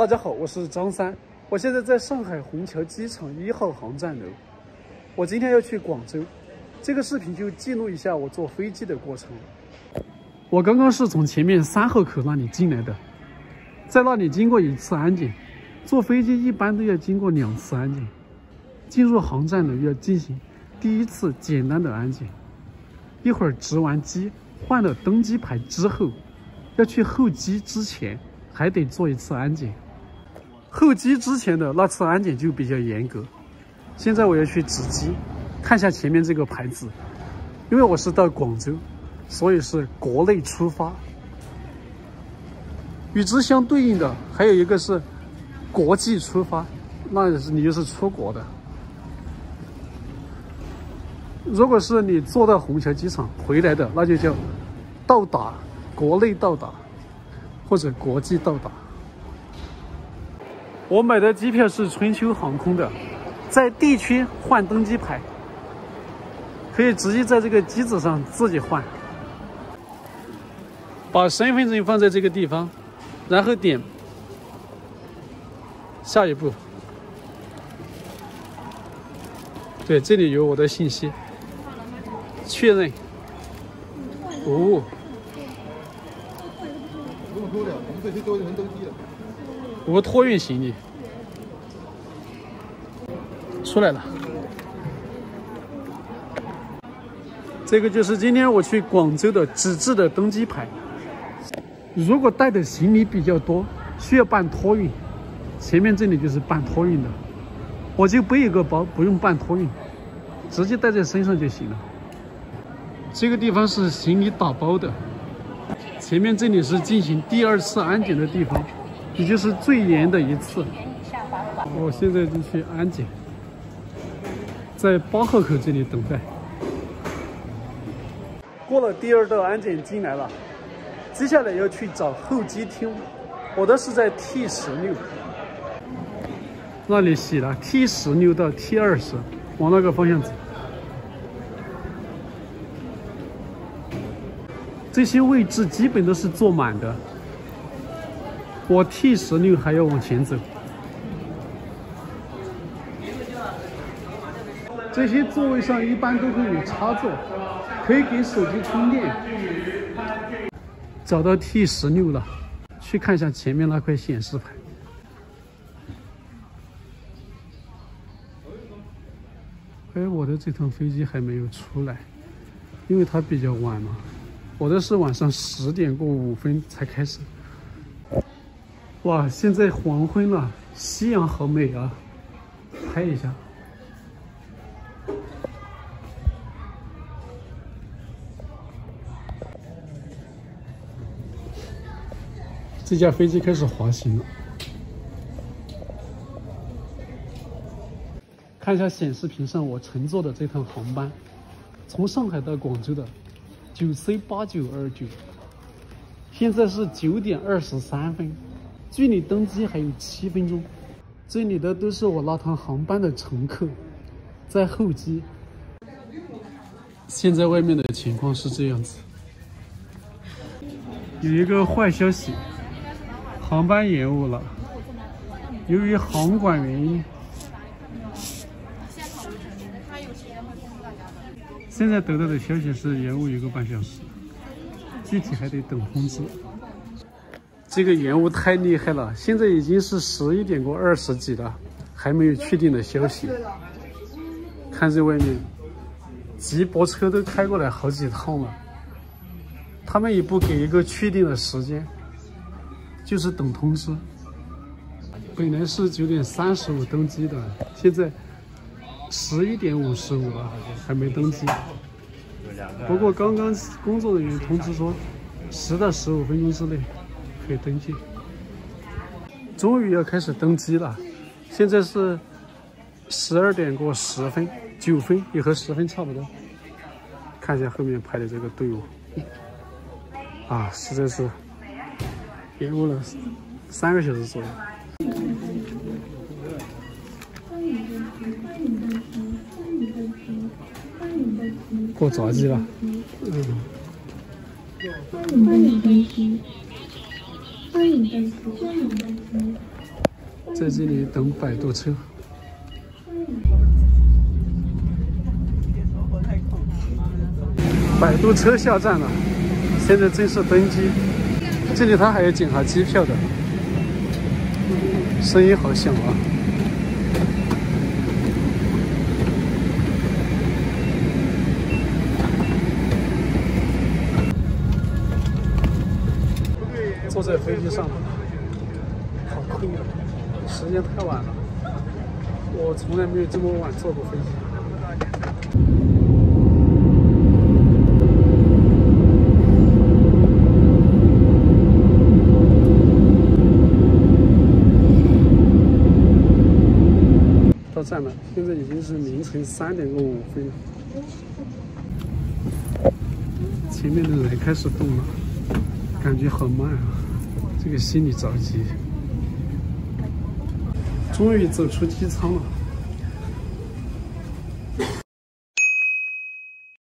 大家好，我是张三，我现在在上海虹桥机场1号航站楼。我今天要去广州，这个视频就记录一下我坐飞机的过程。我刚刚是从前面3号口那里进来的，在那里经过1次安检。坐飞机一般都要经过2次安检。进入航站楼要进行第1次简单的安检，一会儿值完机换了登机牌之后，要去候机之前还得做1次安检。候机之前的那次安检就比较严格。现在我要去值机，看一下前面这个牌子，因为我是到广州，所以是国内出发。与之相对应的还有一个是国际出发，那你就是出国的。如果是你坐到虹桥机场回来的，那就叫到达，国内到达或者国际到达。我买的机票是春秋航空的，在地区换登机牌，可以直接在这个机子上自己换。把身份证放在这个地方，然后点下一步。对，这里有我的信息，确认。哦，不用说了，我们这些都已经登记了。无托运行李出来了。这个就是今天我去广州的纸质的登机牌。如果带的行李比较多，需要办托运，前面这里就是办托运的。我就背一个包，不用办托运，直接带在身上就行了。这个地方是行李打包的，前面这里是进行第2次安检的地方，也就是最严的1次。我现在就去安检，在8号口这里等待。过了第2道安检进来了，接下来要去找候机厅。我的是在 T16，那里写了 T16到 T20，往那个方向走。这些位置基本都是坐满的，我 T16还要往前走。这些座位上一般都会有插座，可以给手机充电。找到 T16了，去看一下前面那块显示牌。哎，我的这趟飞机还没有出来，因为它比较晚嘛。我的是晚上10点过5分才开始。哇，现在黄昏了，夕阳好美啊！拍一下。这架飞机开始滑行了。看一下显示屏上我乘坐的这趟航班，从上海到广州的9C8929，现在是9点23分，距离登机还有7分钟。这里的都是我那趟航班的乘客，在候机。现在外面的情况是这样子，有一个坏消息，航班延误了，由于航管原因。现在得到的消息是延误1个半小时，具体还得等通知。这个延误太厉害了，现在已经是11点过20几了，还没有确定的消息。看这外面，吉博车都开过来好几趟了，他们也不给一个确定的时间，就是等通知。本来是9点35登机的，现在11点55了，还没登机。不过刚刚工作人员通知说，10到15分钟之内可以登记。终于要开始登机了，现在是12点过10分，9分也和10分差不多。看一下后面排的这个队伍，啊，实在是延误了3个小时左右。过闸机了，欢迎登机，欢迎登机，欢迎登机。在这里等摆渡车。摆渡车下站了，现在正式登机。这里他还要检查机票的，声音好响啊！坐在飞机上，好困啊！时间太晚了，我从来没有这么晚坐过飞机。到站了，现在已经是凌晨3点55分了。前面的人开始动了，感觉好慢啊，这个心里着急。终于走出机舱了。